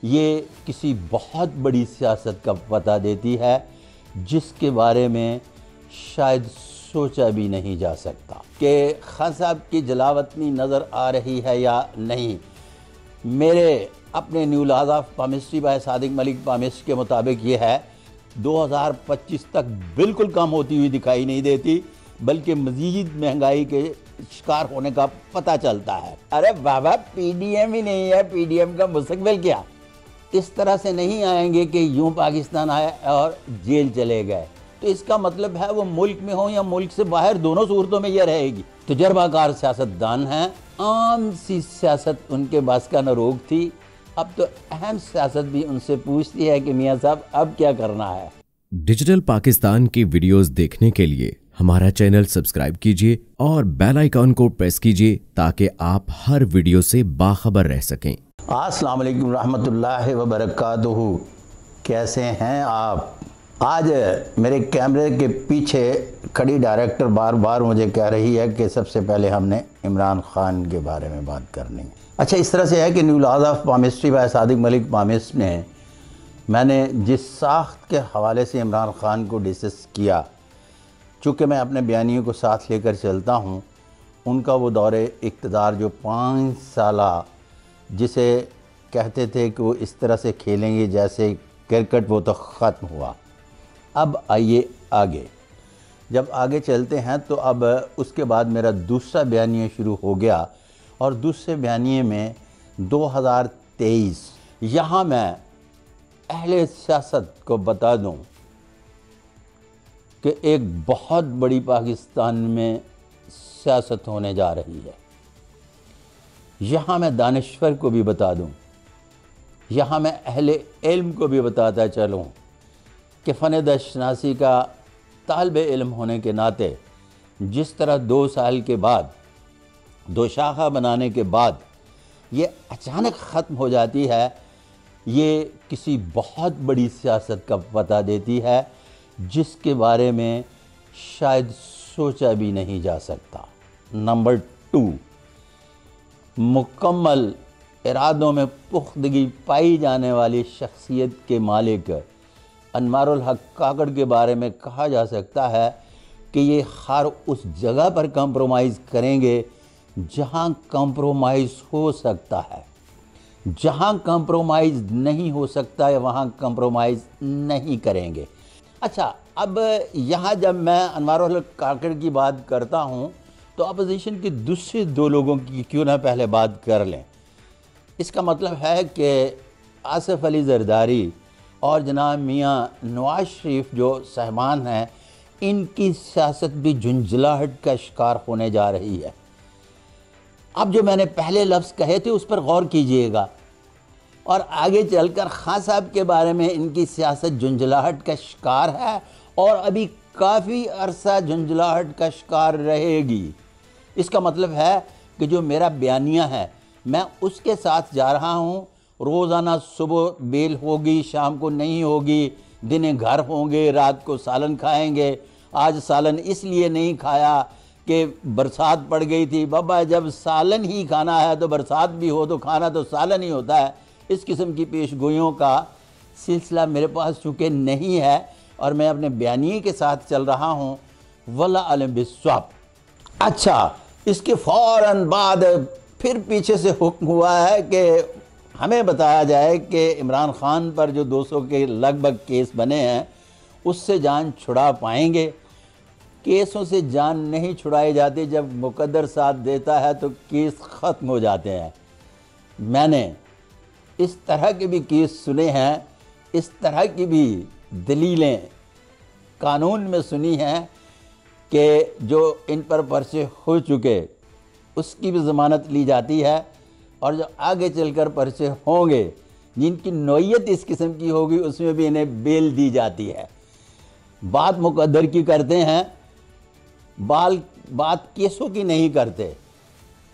ये किसी बहुत बड़ी सियासत का पता देती है जिसके बारे में शायद सोचा भी नहीं जा सकता कि खान साहब की जलावतनी नज़र आ रही है या नहीं। मेरे अपने new laws of palmistry by Sadiq Malik palmist के मुताबिक ये है 2025 तक बिल्कुल कम होती हुई दिखाई नहीं देती, बल्कि मज़ीद महंगाई के शिकार होने का पता चलता है। अरे बाबा, पीडीएम ही नहीं है, पीडीएम का मुस्तकबिल क्या? इस तरह से नहीं आएंगे कि यूं पाकिस्तान आए और जेल चले गए। तो इसका मतलब है वो मुल्क में हो या मुल्क से बाहर, दोनों सूरतों में यह रहेगी। तजर्बाकार सियासतदान हैं, आम सी सियासत उनके बस का न रोक थी। अब तो अहम सियासत भी उनसे पूछती है कि मियाँ साहब अब क्या करना है। डिजिटल पाकिस्तान की वीडियोस देखने के लिए हमारा चैनल सब्सक्राइब कीजिए और बेल आइकॉन को प्रेस कीजिए ताकि आप हर वीडियो से बाखबर रह सकें। अस्सलाम वालेकुम रहमतुल्लाहि व बरकातुहू। कैसे हैं आप? आज मेरे कैमरे के पीछे खड़ी डायरेक्टर बार बार मुझे कह रही है कि सबसे पहले हमने इमरान खान के बारे में बात करनी है। अच्छा, इस तरह से है कि new laws of palmistry by Sadiq Malik palmist ने मैंने जिस साख्त के हवाले से इमरान खान को डिस्कस किया, चूँकि मैं अपने बयानियों को साथ लेकर चलता हूँ, उनका वो दौरे इक़्तिदार जो 5 साला जिसे कहते थे कि वो इस तरह से खेलेंगे जैसे क्रिकेट, वो तो ख़त्म हुआ। अब आइए आगे। जब आगे चलते हैं तो अब उसके बाद मेरा दूसरा बयानिया शुरू हो गया और दूसरे बयानिए में 2023 यहाँ मैं अहले सियासत को बता दूं कि एक बहुत बड़ी पाकिस्तान में सियासत होने जा रही है। यहाँ मैं दानिश्वर को भी बता दूं, यहाँ मैं अहले इल्म को भी बताता चलूँ कि फ़न दशनासी का तालिब इल्म होने के नाते जिस तरह 2 साल के बाद, 2 शाखा बनाने के बाद ये अचानक ख़त्म हो जाती है, ये किसी बहुत बड़ी सियासत का पता देती है जिसके बारे में शायद सोचा भी नहीं जा सकता। नंबर 2, मुकम्मल इरादों में पुख्तगी पाई जाने वाली शख्सियत के मालिक अनवारुल हक काकड़ के बारे में कहा जा सकता है कि ये हर उस जगह पर कंप्रोमाइज़ करेंगे जहां कंप्रोमाइज़ हो सकता है। जहां कंप्रोमाइज़ नहीं हो सकता है वहां कंप्रोमाइज़ नहीं करेंगे। अच्छा, अब यहाँ जब मैं अनवारुल हक काकड़ की बात करता हूँ तो अपोजिशन के दूसरे 2 लोगों की क्यों ना पहले बात कर लें। इसका मतलब है कि आसिफ अली जरदारी और जनाब मियाँ नवाज शरीफ जो साहबान हैं, इनकी सियासत भी झुंझलाहट का शिकार होने जा रही है। अब जो मैंने पहले लफ्ज़ कहे थे उस पर गौर कीजिएगा और आगे चलकर खान साहब के बारे में इनकी सियासत झुंझलाहट का शिकार है और अभी काफ़ी अरसा झुंझलाहट का शिकार रहेगी। इसका मतलब है कि जो मेरा बयानिया है मैं उसके साथ जा रहा हूँ। रोज़ाना सुबह बेल होगी, शाम को नहीं होगी, दिने घर होंगे, रात को सालन खाएंगे। आज सालन इसलिए नहीं खाया कि बरसात पड़ गई थी। बाबा, जब सालन ही खाना है तो बरसात भी हो तो खाना तो सालन ही होता है। इस किस्म की पेशगोइयों का सिलसिला मेरे पास चूँकि नहीं है और मैं अपने बयानिए के साथ चल रहा हूँ, वल्लाह आलिम बिस्सवाब। अच्छा, इसके फ़ौरन बाद फिर पीछे से हुक्म हुआ है कि हमें बताया जाए कि इमरान खान पर जो 200 के लगभग केस बने हैं उससे जान छुड़ा पाएंगे। केसों से जान नहीं छुड़ाई जाती, जब मुकद्दर साथ देता है तो केस ख़त्म हो जाते हैं। मैंने इस तरह के भी केस सुने हैं, इस तरह की भी दलीलें कानून में सुनी हैं कि जो इन पर पर्चे हो चुके उसकी भी ज़मानत ली जाती है और जो आगे चलकर पर्चे होंगे जिनकी नौयत इस किस्म की होगी उसमें भी इन्हें बेल दी जाती है। बात मुकद्दर की करते हैं, बात केसों की नहीं करते।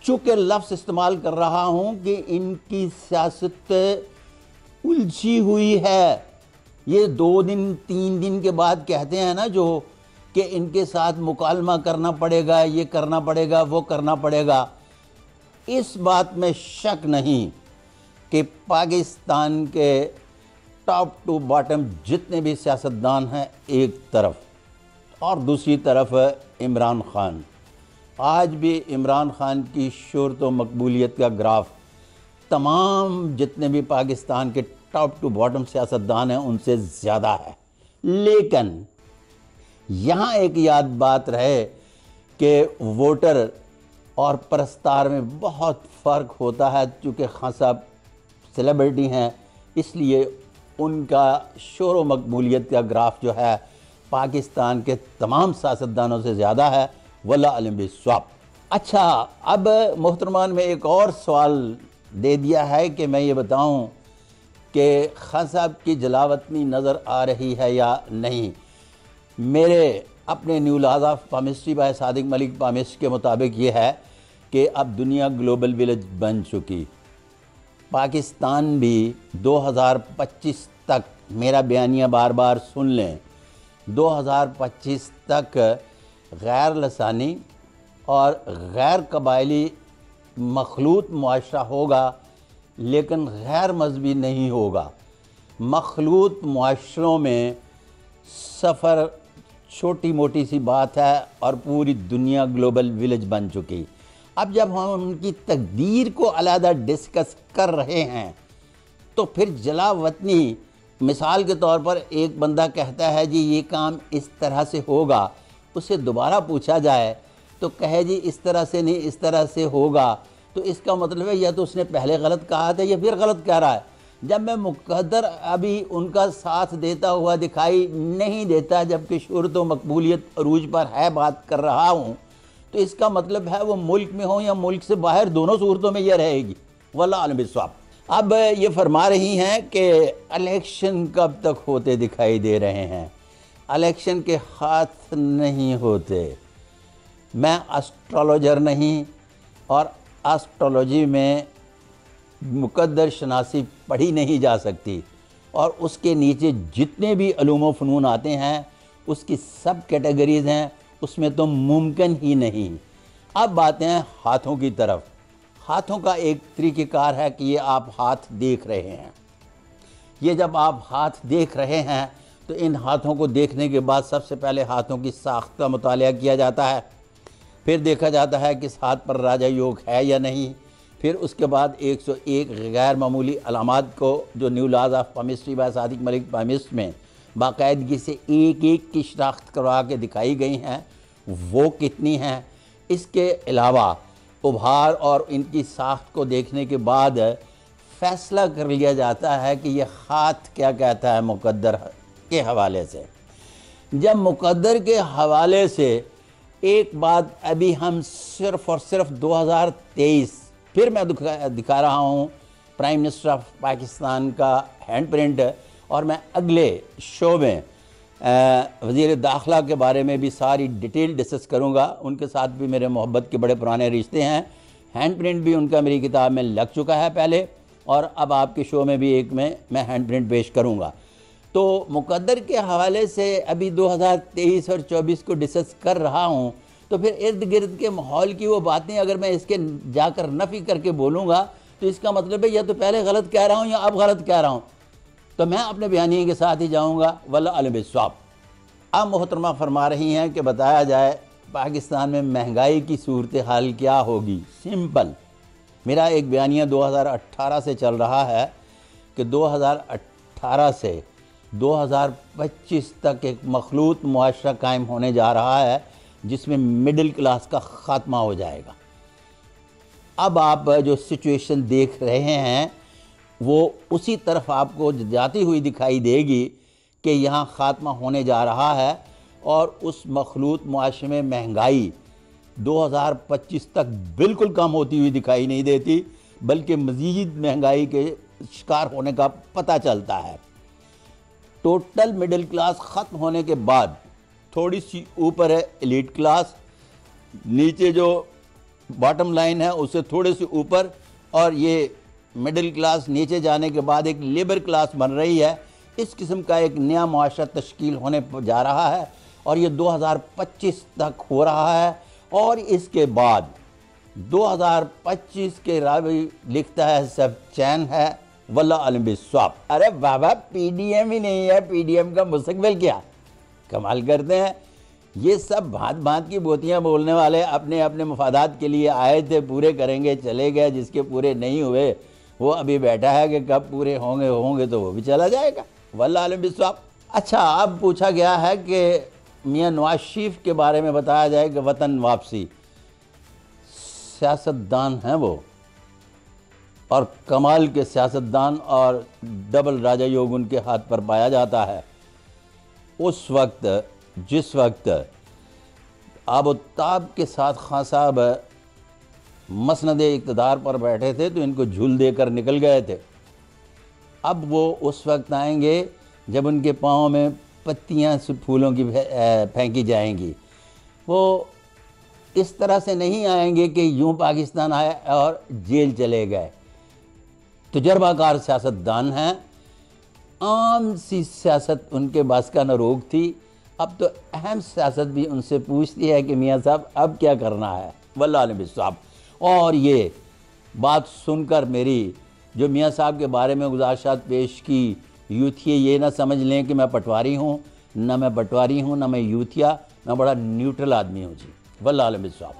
चूँकि लफ्ज़ इस्तेमाल कर रहा हूँ कि इनकी सियासत उलझी हुई है। ये 2 दिन 3 दिन के बाद कहते हैं ना जो कि इनके साथ मुकालमा करना पड़ेगा, ये करना पड़ेगा, वो करना पड़ेगा। इस बात में शक नहीं कि पाकिस्तान के टॉप टू बॉटम जितने भी सियासतदान हैं एक तरफ, और दूसरी तरफ इमरान ख़ान। आज भी इमरान ख़ान की शोहरत व मकबूलियत का ग्राफ तमाम जितने भी पाकिस्तान के टॉप टू बॉटम सियासतदान हैं उनसे ज़्यादा है। लेकिन यहाँ एक याद बात रहे कि वोटर और परस्तार में बहुत फ़र्क होता है। चूँकि खान साहब सेलिब्रिटी हैं, इसलिए उनका शोहरत व मकबूलियत का ग्राफ जो है पाकिस्तान के तमाम सियासतदानों से ज़्यादा है। वल्लाह अलम बिस्वाब। अच्छा, अब मोहतरमान में एक और सवाल दे दिया है कि मैं ये बताऊं कि खान साहब की जलावतनी नज़र आ रही है या नहीं। मेरे अपने new laws of palmistry by Sadiq Malik palmist के मुताबिक ये है कि अब दुनिया ग्लोबल विलेज बन चुकी। पाकिस्तान भी 2025 तक, मेरा बयानिया बार बार सुन लें, 2025 तक गैर लसानी और गैर कबायली मखलूत मुआशरा होगा, लेकिन गैर मजहबी नहीं होगा। मखलूत मुआशरों में सफ़र छोटी मोटी सी बात है और पूरी दुनिया ग्लोबल विलेज बन चुकी। अब जब हम उनकी तकदीर को अलहदा डिस्कस कर रहे हैं तो फिर जला वतनी, मिसाल के तौर पर एक बंदा कहता है जी ये काम इस तरह से होगा, उसे दोबारा पूछा जाए तो कहे जी इस तरह से नहीं इस तरह से होगा, तो इसका मतलब है या तो उसने पहले गलत कहा था या फिर गलत कह रहा है। जब मैं मुकद्दर अभी उनका साथ देता हुआ दिखाई नहीं देता, जबकि शोहरत व मकबूलियत अरूज पर है बात कर रहा हूँ, तो इसका मतलब है वो मुल्क में हो या मुल्क से बाहर, दोनों सूरतों में यह रहेगी। वल्लाह अलम बिस्वाब। अब ये फरमा रही हैं कि इलेक्शन कब तक होते दिखाई दे रहे हैं। इलेक्शन के हाथ नहीं होते। मैं एस्ट्रोलॉजर नहीं और एस्ट्रोलॉजी में मुकद्दर शनासी पढ़ी नहीं जा सकती, और उसके नीचे जितने भी अलूम व फ़नून आते हैं उसकी सब कैटेगरीज़ हैं, उसमें तो मुमकिन ही नहीं। अब बातें हैं हाथों की तरफ। हाथों का एक तरीक़ेकार है कि ये आप हाथ देख रहे हैं। ये जब आप हाथ देख रहे हैं तो इन हाथों को देखने के बाद सबसे पहले हाथों की साख्त का मुतालिया किया जाता है, फिर देखा जाता है कि इस हाथ पर राजा योग है या नहीं, फिर उसके बाद 101 गैर मामूली अलामात को जो new laws of palmistry by Sadiq Malik palmist में बाकायदगी से एक एक की शनाख्त करवा के दिखाई गई हैं, वो कितनी हैं। इसके अलावा उभार और इनकी साख्त को देखने के बाद फ़ैसला कर लिया जाता है कि यह हाथ क्या कहता है मुकद्दर के हवाले से। जब मुकद्दर के हवाले से एक बात अभी हम सिर्फ़ और सिर्फ 2023, फिर मैं दिखा रहा हूँ प्राइम मिनिस्टर ऑफ पाकिस्तान का हैंड प्रिंट, और मैं अगले शो में वज़ीर दाखिला के बारे में भी सारी डिटेल डिस्कस करूँगा। उनके साथ भी मेरे मोहब्बत के बड़े पुराने रिश्ते हैं। हैंड प्रिंट भी उनका मेरी किताब में लग चुका है पहले, और अब आपके शो में भी एक में मैं हैंड प्रिंट पेश करूँगा। तो मुकद्दर के हवाले से अभी 2023 और 24 को डिस्कस कर रहा हूँ, तो फिर इर्द गिर्द के माहौल की वो बातें अगर मैं इसके जाकर नफ़ी करके बोलूँगा तो इसका मतलब है या तो पहले गलत कह रहा हूँ या अब गलत कह रहा हूँ। तो मैं अपने बयानिए के साथ ही जाऊँगा। वल्लाह अलम बिस्वाब। अब मोहतरमा फरमा रही हैं कि बताया जाए पाकिस्तान में महंगाई की सूरत हाल क्या होगी। सिंपल, मेरा एक बयानिया 2018 से चल रहा है कि 2018 से 2025 तक एक मखलूत मुआशरा कायम होने जा रहा है जिसमें मिडिल क्लास का ख़ात्मा हो जाएगा। अब आप जो सिचुएशन देख रहे हैं वो उसी तरफ आपको जाती हुई दिखाई देगी कि यहाँ ख़ात्मा होने जा रहा है, और उस मखलूत मुआशरे में महंगाई 2025 तक बिल्कुल कम होती हुई दिखाई नहीं देती, बल्कि मज़ीद महंगाई के शिकार होने का पता चलता है। टोटल मिडिल क्लास ख़त्म होने के बाद थोड़ी सी ऊपर है एलीट क्लास, नीचे जो बॉटम लाइन है उससे थोड़े से ऊपर, और ये मिडिल क्लास नीचे जाने के बाद एक लेबर क्लास बन रही है। इस किस्म का एक नया मुआशरा तश्कील होने जा रहा है, और ये 2025 तक हो रहा है। और इसके बाद 2025 के रावी लिखता है सब चैन है, वल्लाह आलिम बिस्वाब। अरे बाबा पीडीएम ही नहीं है, पीडीएम का मुस्तकबिल क्या। कमाल करते हैं। ये सब भांत भांत की बोतियां बोलने वाले अपने अपने मफादात के लिए आए थे, पूरे करेंगे चले गए। जिसके पूरे नहीं हुए वो अभी बैठा है कि कब पूरे होंगे तो वो भी चला जाएगा। वल्लाह आलिम बिस्वाब। अच्छा, अब पूछा गया है कि मियाँ नवाज शरीफ के बारे में बताया जाए कि वतन वापसी। सियासतदान हैं वो, और कमाल के सियासतदान, और डबल राजा योग उनके हाथ पर पाया जाता है। उस वक्त जिस वक्त आबोताब के साथ खान साहब मसनद इक़्तिदार पर बैठे थे तो इनको झूल देकर निकल गए थे। अब वो उस वक्त आएंगे जब उनके पाँव में पत्तियां फूलों की फेंकी जाएंगी। वो इस तरह से नहीं आएंगे कि यूं पाकिस्तान आए और जेल चले गए। तजर्बाकार सियासतदान हैं, आम सी सियासत उनके बस का न रोक थी। अब तो अहम सियासत भी उनसे पूछती है कि मियाँ साहब अब क्या करना है। वल्लाह आलिम बिस्वाब। और ये बात सुनकर मेरी जो मियाँ साहब के बारे में गुज़ारिशात पेश की, यूथिया ये ना समझ लें कि मैं पटवारी हूँ, ना मैं बटवारी हूँ, ना मैं यूथिया, मैं बड़ा न्यूट्रल आदमी हूँ जी। वल्लाह आलिम बिस्वाब।